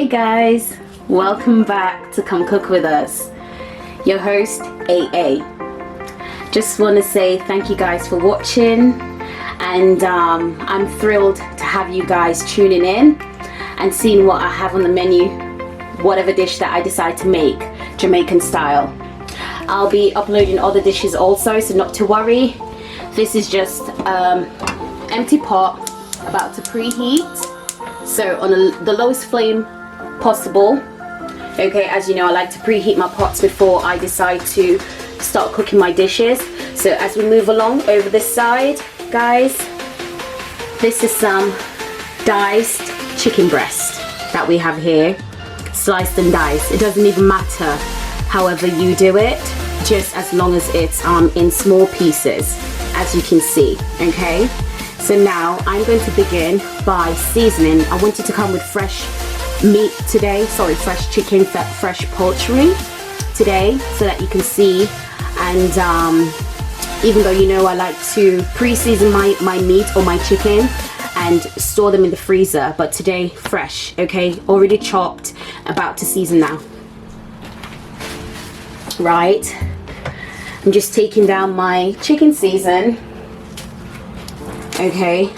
Hey guys, welcome back to Come Cook With Us. Your host, AA. Just want to say thank you guys for watching, and I'm thrilled to have you guys tuning in and seeing what I have on the menu, whatever dish that I decide to make, Jamaican style. I'll be uploading other dishes also, so not to worry. This is just empty pot about to preheat. So on the lowest flame possible. Okay, as you know, I like to preheat my pots before I decide to start cooking my dishes. So as we move along over this side, guys, this is some diced chicken breast that we have here, sliced and diced. It doesn't even matter however you do it, just as long as it's in small pieces, as you can see. Okay, so now I'm going to begin by seasoning. I wanted to come with fresh meat today, fresh chicken, fresh poultry today, so that you can see. And even though you know I like to pre-season my meat or my chicken and store them in the freezer, but today fresh. Okay, already chopped, about to season now. Right, I'm just taking down my chicken season, okay,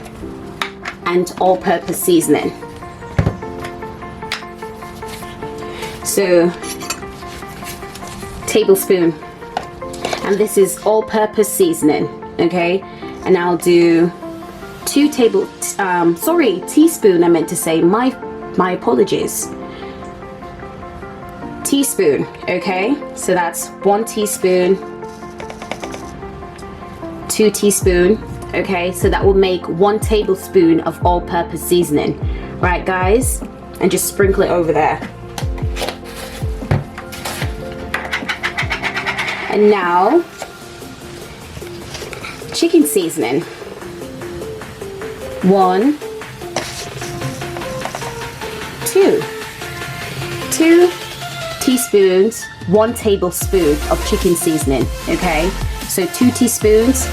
and all-purpose seasoning. So tablespoon, and this is all-purpose seasoning, okay. And I'll do teaspoon. I meant to say, my apologies. Teaspoon, okay. So that's 1 teaspoon, 2 teaspoon, okay. So that will make 1 tablespoon of all-purpose seasoning, right, guys? And just sprinkle it over there. And now, chicken seasoning. 1, 2 teaspoons, 1 tablespoon of chicken seasoning, okay? So 2 teaspoons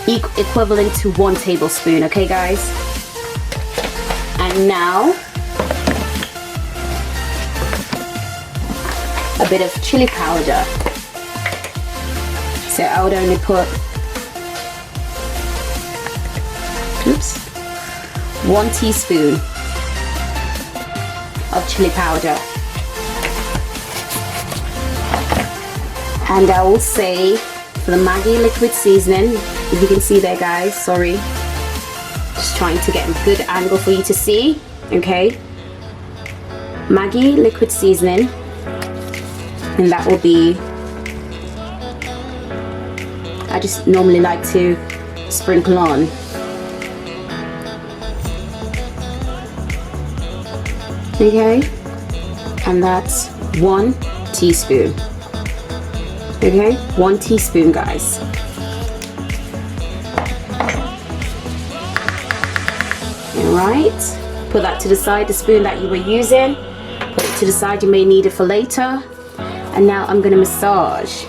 equivalent to 1 tablespoon, okay, guys? And now, a bit of chili powder. So I would only put 1 teaspoon of chili powder. And I will say, for the Maggi liquid seasoning, if you can see there, guys, sorry, just trying to get a good angle for you to see, okay? Maggi liquid seasoning, and that will be, I just normally like to sprinkle on. Okay, and that's 1 teaspoon. Okay, 1 teaspoon, guys. Alright, put that to the side, the spoon that you were using. Put it to the side, you may need it for later. And now I'm going to massage.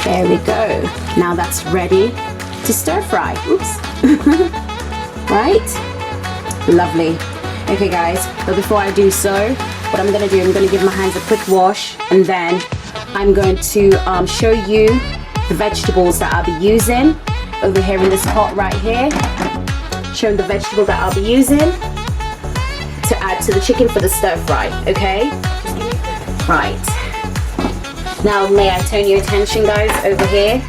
There we go. Now that's ready to stir fry. Oops. Right? Lovely. Okay, guys, but before I do so, what I'm going to do, I'm going to give my hands a quick wash, and then I'm going to show you the vegetables that I'll be using over here in this pot right here. Showing the vegetables that I'll be using to add to the chicken for the stir fry, okay? Right. Now, may I turn your attention, guys, over here?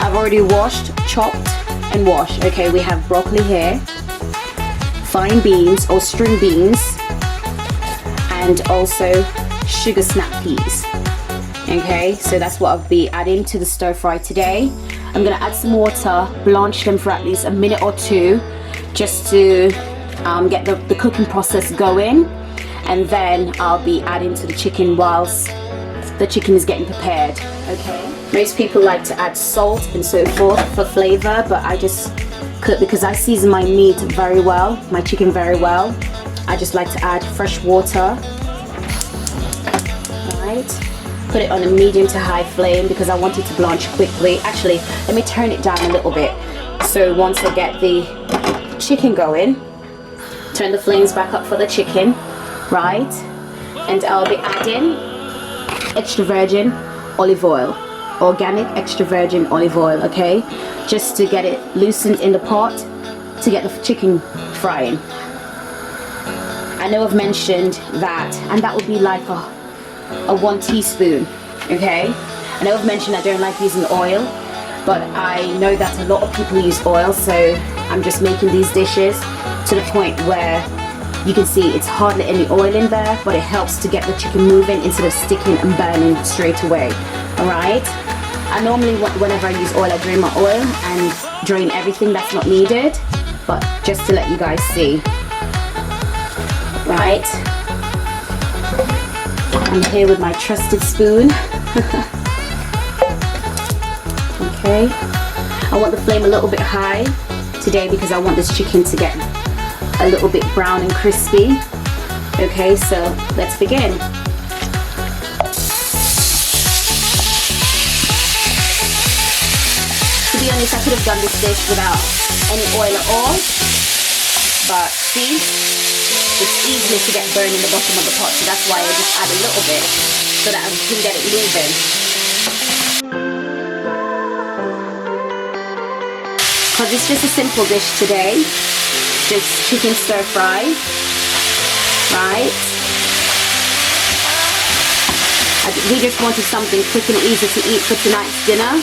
I've already washed, chopped, and washed. Okay, we have broccoli here, fine beans or string beans, and also sugar snap peas. Okay, so that's what I'll be adding to the stir fry today. I'm gonna add some water, blanch them for at least a minute or 2, just to get the cooking process going, and then I'll be adding to the chicken whilst the chicken is getting prepared. Okay, most people like to add salt and so forth for flavor, but I just cook because I season my meat very well, my chicken very well. I just like to add fresh water. Alright, put it on a medium to high flame because I want it to blanch quickly. Actually, let me turn it down a little bit. So once I get the chicken going, turn the flames back up for the chicken, right? And I'll be adding extra virgin olive oil, organic extra virgin olive oil, okay? Just to get it loosened in the pot to get the chicken frying. I know I've mentioned that, and that would be like a 1 teaspoon, okay? I know I've mentioned I don't like using oil, but I know that a lot of people use oil, so I'm just making these dishes to the point where you can see it's hardly any oil in there, but it helps to get the chicken moving instead of sticking and burning straight away, alright? I normally, whenever I use oil, I drain my oil and drain everything that's not needed, but just to let you guys see. Right, I'm here with my trusted spoon. Okay, I want the flame a little bit high today because I want this chicken to get a little bit brown and crispy. Okay, so let's begin. To be honest, I could have done this dish without any oil at all, but see, it's easier to get burned in the bottom of the pot, so that's why I just add a little bit so that I can get it moving. Because it's just a simple dish today, just chicken stir fry, right? We just wanted something quick and easy to eat for tonight's dinner,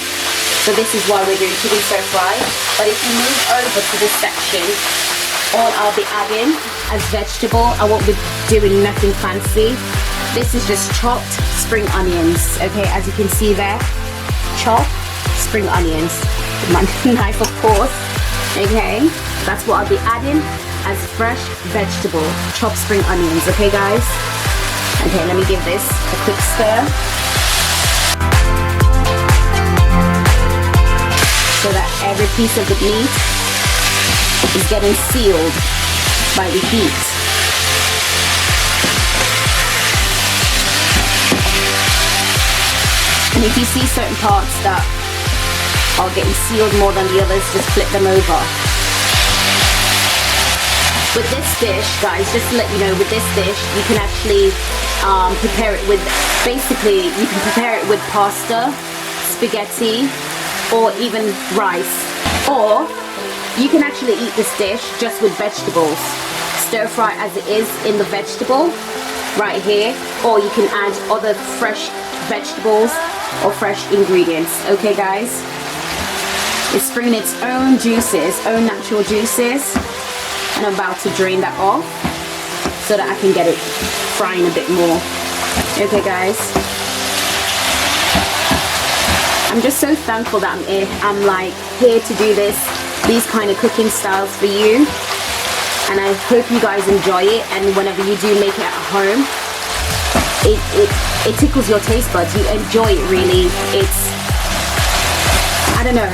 so this is why we're doing chicken stir fry. But if you move over to this section, all I'll be adding as vegetable, I won't be doing nothing fancy. This is just chopped spring onions, okay, as you can see there, chopped spring onions, my knife of course, okay, that's what I'll be adding as fresh vegetable, chopped spring onions, okay guys. Okay, let me give this a quick stir so that every piece of the meat is getting sealed by the heat. And if you see certain parts that are getting sealed more than the others, just flip them over. With this dish, guys, just to let you know, with this dish, you can actually prepare it with, basically, you can prepare it with pasta, spaghetti, or even rice. Or you can actually eat this dish just with vegetables. Stir fry as it is in the vegetable right here, or you can add other fresh vegetables or fresh ingredients, okay guys? It's bringing its own juices, own natural juices, and I'm about to drain that off so that I can get it frying a bit more, okay guys? I'm just so thankful that I'm like here to do these kind of cooking styles for you, and I hope you guys enjoy it, and whenever you do make it at home, it tickles your taste buds. You enjoy it really. It's, I don't know,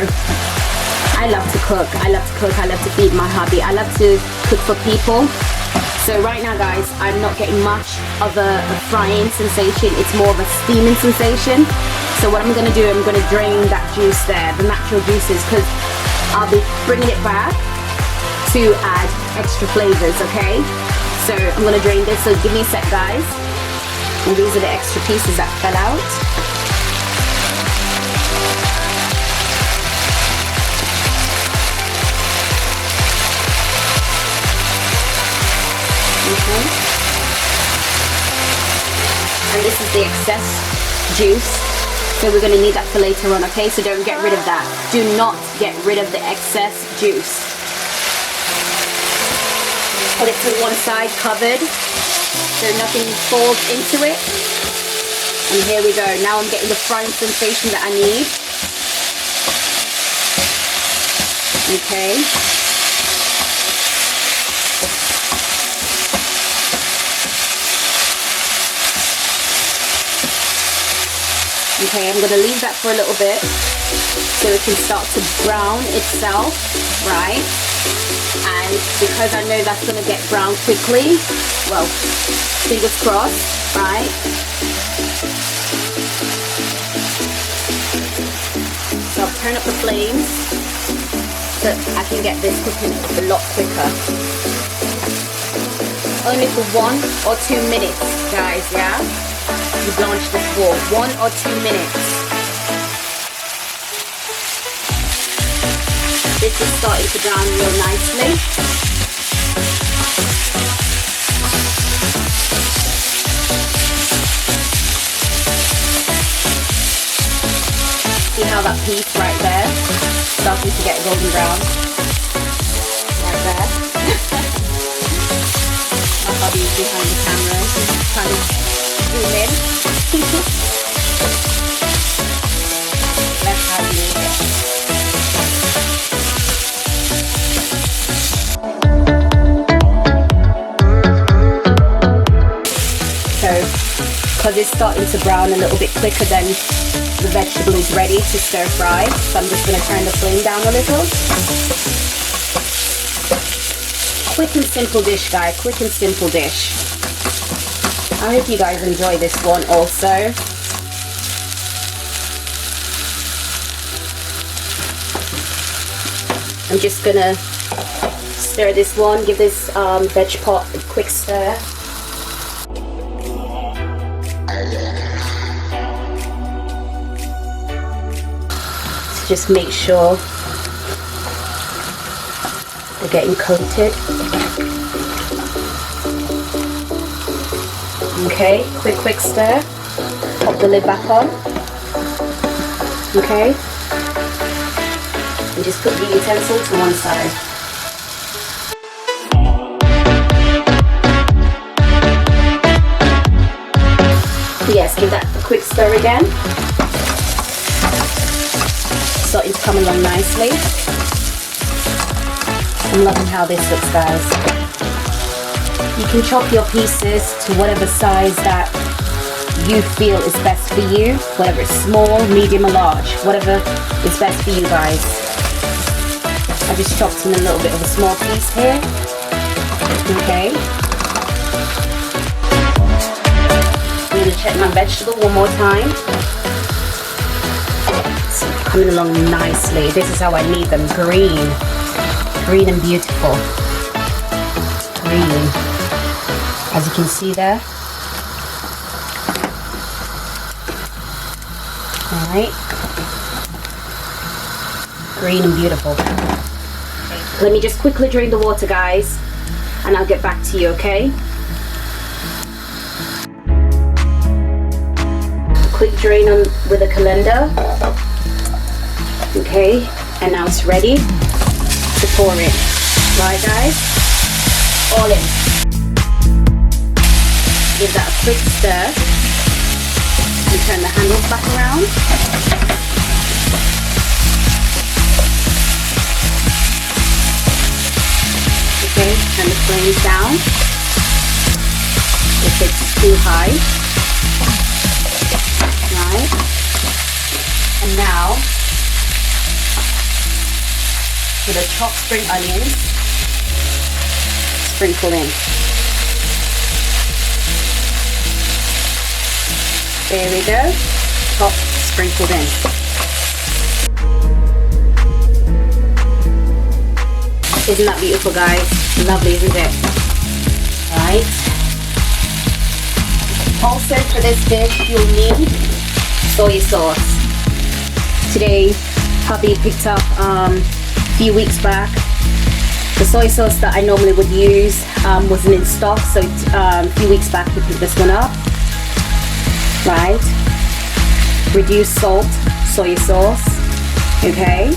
I love to cook, I love to feed my hubby, I love to cook for people. So right now guys, I'm not getting much of a frying sensation, it's more of a steaming sensation. So what I'm going to do, I'm going to drain that juice there, the natural juices, because I'll be bringing it back to add extra flavors, okay? So I'm going to drain this, so give me a sec guys. And these are the extra pieces that fell out. Okay. And this is the excess juice. So we're going to need that for later on, okay? So don't get rid of that. Do not get rid of the excess juice. Put it to one side covered so nothing falls into it. And here we go. Now I'm getting the frying sensation that I need. Okay. Okay, I'm going to leave that for a little bit so it can start to brown itself, right? And because I know that's going to get brown quickly, well, fingers crossed, right? So I'll turn up the flames so I can get this cooking a lot quicker. Only for 1 or 2 minutes, guys, yeah? You blanch this raw, 1 or 2 minutes. This is starting to brown real nicely. See how that piece right there starting to get golden brown? Right there. My hubby is behind the camera, he's trying to zoom in. That's how you do it. So, because it's starting to brown a little bit quicker than the vegetable is ready to stir fry, so I'm just going to turn the flame down a little. Quick and simple dish, guys, quick and simple dish. I hope you guys enjoy this one also. I'm just going to stir this one, give this veg pot a quick stir. Just make sure they're getting coated. Okay, quick stir. Pop the lid back on. Okay. And just put the utensil to one side. Yes, give that a quick stir again. Starting to come along nicely. I'm loving how this looks, guys. You can chop your pieces to whatever size that you feel is best for you, whether it's small, medium or large, whatever is best for you guys. I just chopped in a little bit of a small piece here. Okay. I'm going to check my vegetable one more time. Coming along nicely. This is how I need them, green and beautiful. Green, as you can see there. All right, green and beautiful. Let me just quickly drain the water, guys, and I'll get back to you, okay? Quick drain on with a colander. Okay, and now it's ready to pour in. Right, guys? All in. Give that a quick stir and turn the handles back around. Okay, turn the flames down if it's too high. Right, and now with the chopped spring onions, sprinkle in. There we go, chopped, sprinkled in. Isn't that beautiful, guys? Lovely, isn't it? Right. Also for this dish, you'll need soy sauce. Today, hubby picked up few weeks back. The soy sauce that I normally would use wasn't in stock, so a few weeks back we picked this one up. Right, reduced salt soy sauce. Okay,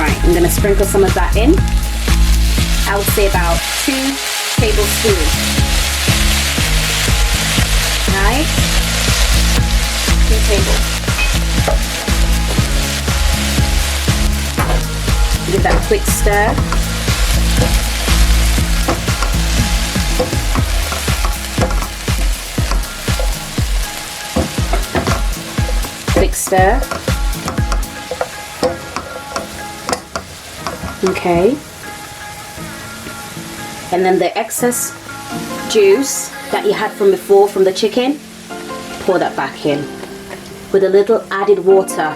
right, I'm gonna sprinkle some of that in. I would say about 2 tablespoons. Right, 2 tablespoons. Give that a quick stir. Quick stir. Okay. And then the excess juice that you had from before from the chicken, pour that back in. with a little added water.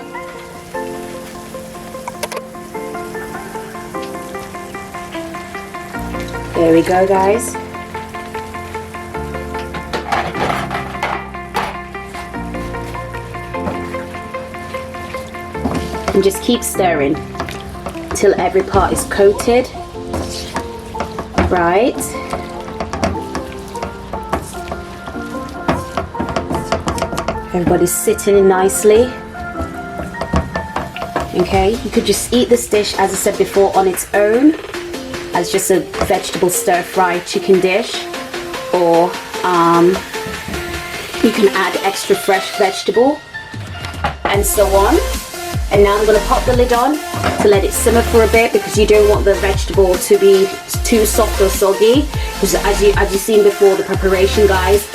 There we go, guys. And just keep stirring till every part is coated. Right. Everybody's sitting in nicely. Okay, you could just eat this dish, as I said before, on its own, as just a vegetable stir-fry chicken dish, or you can add extra fresh vegetable and so on. And now I'm going to pop the lid on to let it simmer for a bit, because you don't want the vegetable to be too soft or soggy, because as you've seen before the preparation, guys,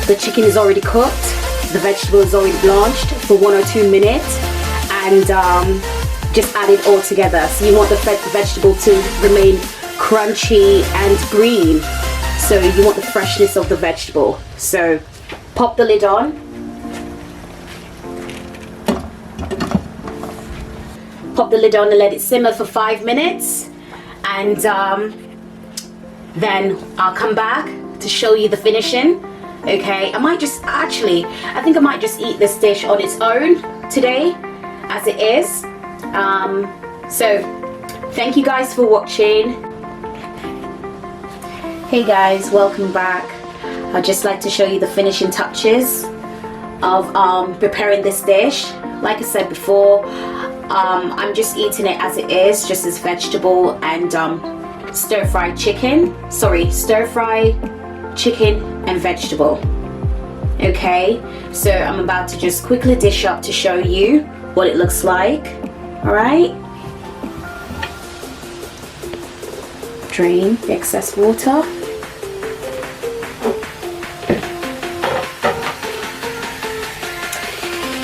the chicken is already cooked, the vegetable is already blanched for 1 or 2 minutes, and just add it all together. So you want the vegetable to remain crunchy and green, so you want the freshness of the vegetable. So pop the lid on. Pop the lid on and let it simmer for 5 minutes, and then I'll come back to show you the finishing. Okay, I think I might just eat this dish on its own today as it is. So thank you guys for watching. Hey guys, welcome back. I'd just like to show you the finishing touches of preparing this dish. Like I said before, I'm just eating it as it is, just as vegetable and stir-fry chicken. Stir-fry chicken and vegetable. Okay, so I'm about to just quickly dish up to show you what it looks like. All right. Drain the excess water.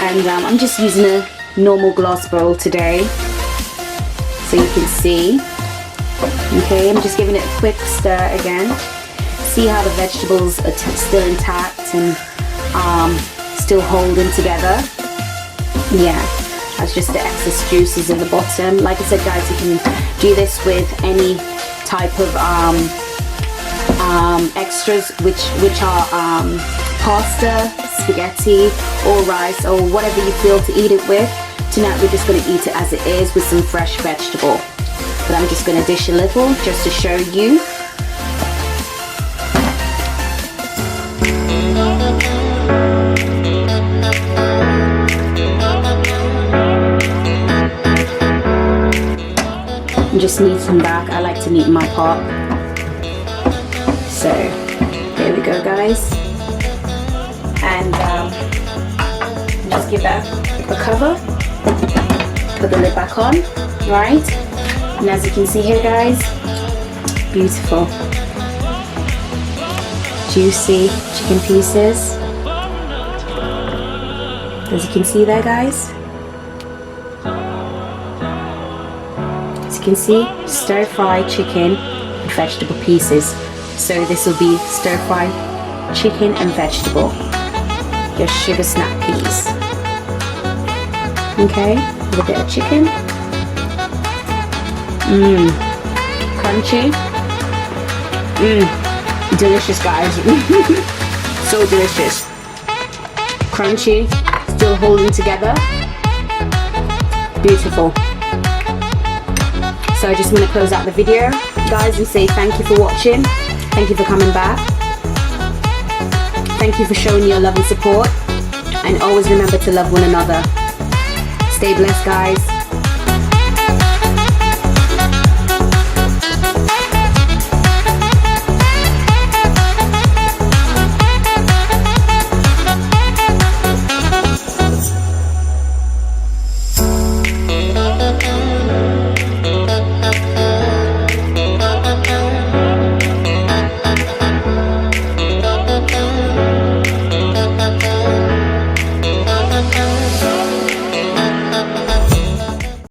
And I'm just using a normal glass bowl today, so you can see. Okay, I'm just giving it a quick stir again. See how the vegetables are still intact and still holding together. Yeah, that's just the excess juices in the bottom. Like I said, guys, you can do this with any type of extras, which are pasta, spaghetti, or rice, or whatever you feel to eat it with. Tonight we're just going to eat it as it is with some fresh vegetable. But I'm just going to dish a little just to show you. And just knead some back. I like to knead my pot. So here we go, guys. And just give that a cover. Put the lid back on, right? And as you can see here, guys, beautiful, juicy chicken pieces. As you can see there, guys. As you can see, stir-fry chicken and vegetable pieces. So this will be stir-fry chicken and vegetable. Your sugar snap peas. Okay, with a bit of chicken. Crunchy. Delicious, guys. So delicious. Crunchy, still holding together. Beautiful. So I just want to close out the video, guys, and say thank you for watching. Thank you for coming back. Thank you for showing your love and support. And always remember to love one another. Stay blessed, guys.